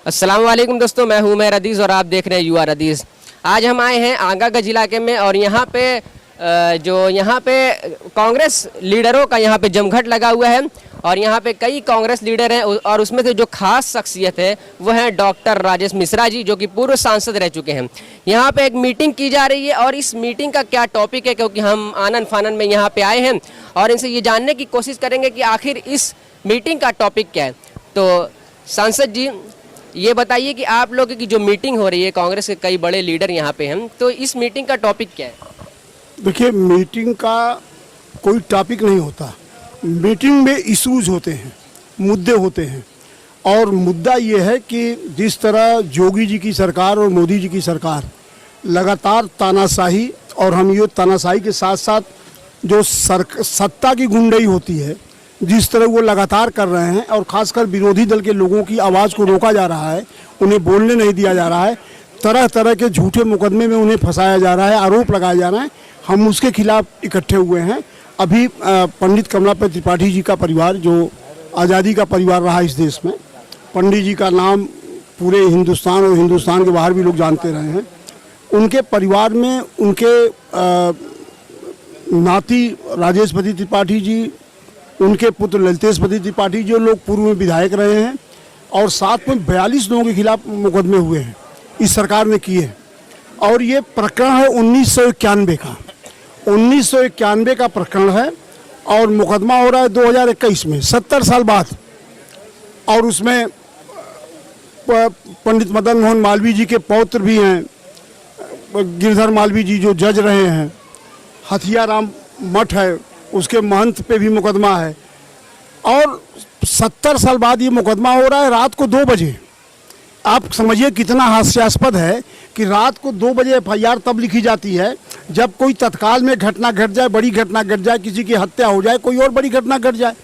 अस्सलाम वालेकुम दोस्तों, मैं हूं अदीज़ और आप देख रहे हैं UR अदीज़। आज हम आए हैं आगरा इलाके में और यहाँ पे कांग्रेस लीडरों का यहाँ पे जमघट लगा हुआ है और यहाँ पे कई कांग्रेस लीडर हैं और उसमें से जो खास शख्सियत है वो है डॉक्टर राजेश मिश्रा जी, जो कि पूर्व सांसद रह चुके हैं। यहाँ पे एक मीटिंग की जा रही है और इस मीटिंग का क्या टॉपिक है, क्योंकि हम आनन फानन में यहाँ पे आए हैं और इनसे ये जानने की कोशिश करेंगे कि आखिर इस मीटिंग का टॉपिक क्या है। तो सांसद जी, ये बताइए कि आप लोग की जो मीटिंग हो रही है, कांग्रेस के कई बड़े लीडर यहाँ पे हैं, तो इस मीटिंग का टॉपिक क्या है? देखिए, मीटिंग का कोई टॉपिक नहीं होता। मीटिंग में इश्यूज होते हैं, मुद्दे होते हैं और मुद्दा ये है कि जिस तरह योगी जी की सरकार और मोदी जी की सरकार लगातार तानाशाही और हम ये तानाशाही के साथ साथ जो सत्ता की गुंडाई होती है, जिस तरह वो लगातार कर रहे हैं और खासकर विरोधी दल के लोगों की आवाज़ को रोका जा रहा है, उन्हें बोलने नहीं दिया जा रहा है, तरह तरह के झूठे मुकदमे में उन्हें फंसाया जा रहा है, आरोप लगाया जा रहा है। हम उसके खिलाफ इकट्ठे हुए हैं। अभी पंडित कमलापति त्रिपाठी जी का परिवार, जो आज़ादी का परिवार रहा इस देश में, पंडित जी का नाम पूरे हिंदुस्तान और हिंदुस्तान के बाहर भी लोग जानते रहे हैं। उनके परिवार में उनके नाती राजेशपति त्रिपाठी जी, उनके पुत्र ललितेशपति त्रिपाठी, जो लोग पूर्व में विधायक रहे हैं, और साथ में 42 लोगों के खिलाफ मुकदमे हुए हैं, इस सरकार ने किए। और ये प्रकरण है 1991 का। 1991 का प्रकरण है और मुकदमा हो रहा है 2021 में, 70 साल बाद। और उसमें पंडित मदन मोहन मालवीय जी के पौत्र भी हैं, गिरधर मालवीय जी जो जज रहे हैं, हथियाराम मठ है, उसके महंत पे भी मुकदमा है। और 70 साल बाद ये मुकदमा हो रहा है रात को 2 बजे। आप समझिए कितना हास्यास्पद है कि रात को 2 बजे FIR तब लिखी जाती है जब कोई तत्काल में घटना घट जाए, बड़ी घटना घट जाए, किसी की हत्या हो जाए, कोई और बड़ी घटना घट जाए।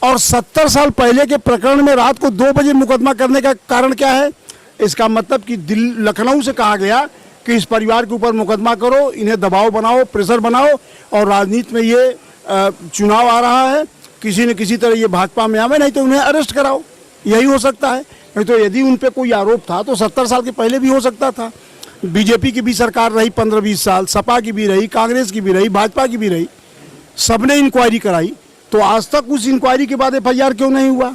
और 70 साल पहले के प्रकरण में रात को 2 बजे मुकदमा करने का कारण क्या है? इसका मतलब कि लखनऊ से कहा गया कि इस परिवार के ऊपर मुकदमा करो, इन्हें दबाव बनाओ, प्रेशर बनाओ, और राजनीति में ये चुनाव आ रहा है, किसी न किसी तरह ये भाजपा में आवे, नहीं तो उन्हें अरेस्ट कराओ। यही हो सकता है। नहीं तो यदि उन पे कोई आरोप था तो 70 साल के पहले भी हो सकता था। बीजेपी की भी सरकार रही 15-20 साल, सपा की भी रही, कांग्रेस की भी रही, भाजपा की भी रही, सबने इंक्वायरी कराई, तो आज तक उस इंक्वायरी के बाद FIR क्यों नहीं हुआ?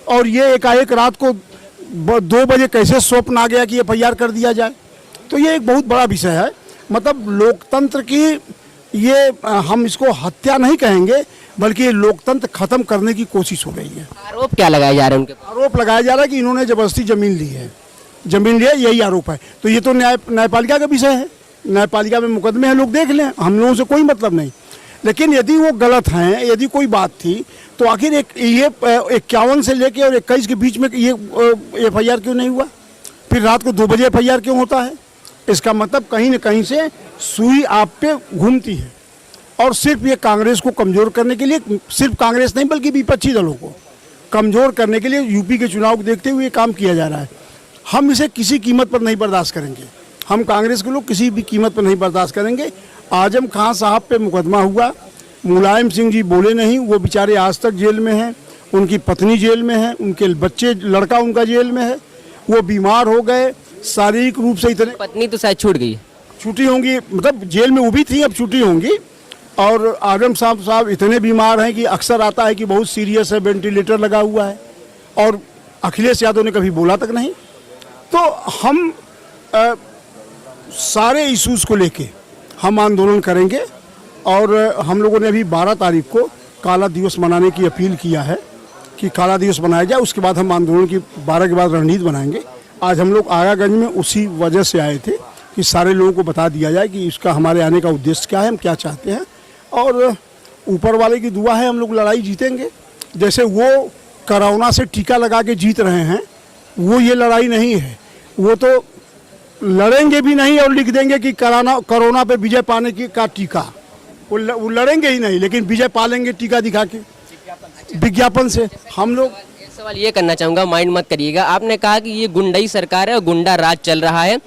और ये एकाएक रात को 2 बजे कैसे स्वप्न आ गया कि FIR कर दिया जाए? तो ये एक बहुत बड़ा विषय है। मतलब लोकतंत्र की ये हम इसको हत्या नहीं कहेंगे, बल्कि ये लोकतंत्र खत्म करने की कोशिश हो रही है। आरोप क्या लगाए जा रहे हैं उनके? आरोप लगाया जा रहा है कि इन्होंने जबरदस्ती जमीन ली है, यही आरोप है। तो ये तो न्यायपालिका का विषय है, न्यायपालिका में मुकदमे हैं, लोग देख लें, हम लोगों से कोई मतलब नहीं। लेकिन यदि वो गलत हैं, यदि कोई बात थी, तो आखिर ये 51 से लेके और 21 के बीच में ये FIR क्यों नहीं हुआ? फिर रात को 2 बजे FIR क्यों होता है? इसका मतलब कहीं न कहीं से सुई आप पे घूमती है। और सिर्फ ये कांग्रेस को कमज़ोर करने के लिए, सिर्फ कांग्रेस नहीं बल्कि विपक्षी दलों को कमज़ोर करने के लिए यूपी के चुनाव को देखते हुए काम किया जा रहा है। हम इसे किसी कीमत पर नहीं बर्दाश्त करेंगे। हम कांग्रेस के लोग किसी भी कीमत पर नहीं बर्दाश्त करेंगे। आजम खां साहब पे मुकदमा हुआ, मुलायम सिंह जी बोले नहीं, वो बेचारे आज तक जेल में हैं, उनकी पत्नी जेल में है, उनके बच्चे, लड़का उनका जेल में है, वो बीमार हो गए शारीरिक रूप से। इतने, पत्नी तो शायद छूट गई, छुट्टी होंगी, मतलब जेल में वो भी थी, अब छुट्टी होंगी। और आजम साहब इतने बीमार हैं कि अक्सर आता है कि बहुत सीरियस है, वेंटिलेटर लगा हुआ है, और अखिलेश यादव ने कभी बोला तक नहीं। तो हम सारे इश्यूज़ को लेके हम आंदोलन करेंगे और हम लोगों ने अभी 12 तारीख को काला दिवस मनाने की अपील किया है कि काला दिवस मनाया जाए। उसके बाद हम आंदोलन की 12 के बाद रणनीति बनाएंगे। आज हम लोग आगागंज में उसी वजह से आए थे कि सारे लोगों को बता दिया जाए कि इसका हमारे आने का उद्देश्य क्या है, हम क्या चाहते हैं, और ऊपर वाले की दुआ है हम लोग लड़ाई जीतेंगे। जैसे वो कोरोना से टीका लगा के जीत रहे हैं, वो ये लड़ाई नहीं है। वो तो लड़ेंगे भी नहीं और लिख देंगे कि कोरोना पे विजय पाने का टीका, वो लड़ेंगे ही नहीं, लेकिन विजय पा लेंगे टीका दिखा के, विज्ञापन से। हम लोग सवाल ये करना चाहूँगा, माइंड मत करिएगा, आपने कहा कि ये गुंडाई सरकार है और गुंडा राज चल रहा है,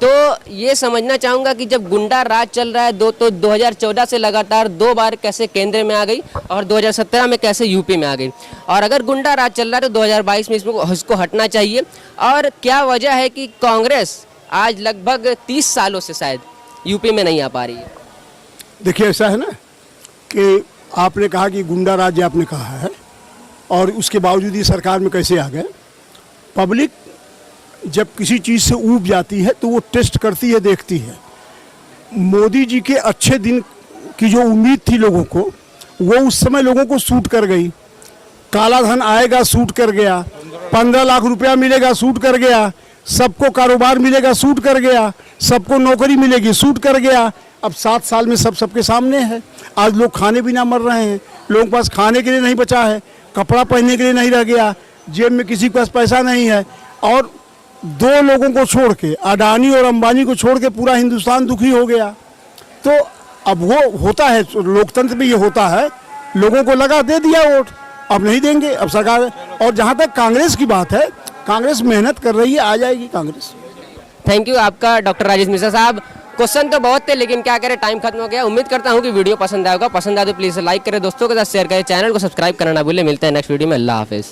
तो ये समझना चाहूँगा कि जब गुंडा राज चल रहा है तो 2014 से लगातार 2 बार कैसे केंद्र में आ गई और 2017 में कैसे यूपी में आ गई, और अगर गुंडा राज चल रहा है तो 2022 में इसको हटना चाहिए। और क्या वजह है कि कांग्रेस आज लगभग 30 सालों से शायद यूपी में नहीं आ पा रही है? देखिए ऐसा है ना कि आपने कहा कि गुंडा राज आपने कहा है, और उसके बावजूद ये सरकार में कैसे आ गए। पब्लिक जब किसी चीज़ से ऊब जाती है तो वो टेस्ट करती है, देखती है। मोदी जी के अच्छे दिन की जो उम्मीद थी लोगों को, वो उस समय लोगों को सूट कर गई। काला धन आएगा, सूट कर गया। 15 लाख रुपया मिलेगा, सूट कर गया। सबको कारोबार मिलेगा, सूट कर गया। सबको नौकरी मिलेगी, सूट कर गया। अब 7 साल में सबके सामने है। आज लोग खाने बिना मर रहे हैं, लोगों के पास खाने के लिए नहीं बचा है, कपड़ा पहनने के लिए नहीं रह गया, जेब में किसी के पास पैसा नहीं है। और 2 लोगों को छोड़ के, अडानी और अंबानी को छोड़ के पूरा हिंदुस्तान दुखी हो गया। तो अब वो होता है, लोकतंत्र में ये होता है, लोगों को लगा दे दिया वोट, अब नहीं देंगे, अब सरकार। और जहाँ तक कांग्रेस की बात है, कांग्रेस मेहनत कर रही है, आ जाएगी कांग्रेस। थैंक यू आपका डॉक्टर राजेश मिश्रा साहब। क्वेश्चन तो बहुत थे लेकिन क्या करें, टाइम खत्म हो गया। उम्मीद करता हूँ कि वीडियो पसंद आएगा। पसंद आए तो प्लीज़ लाइक करें, दोस्तों के साथ शेयर करें, चैनल को सब्सक्राइब करना ना भूलें। मिलते हैं नेक्स्ट वीडियो में। अल्लाह हाफिज़।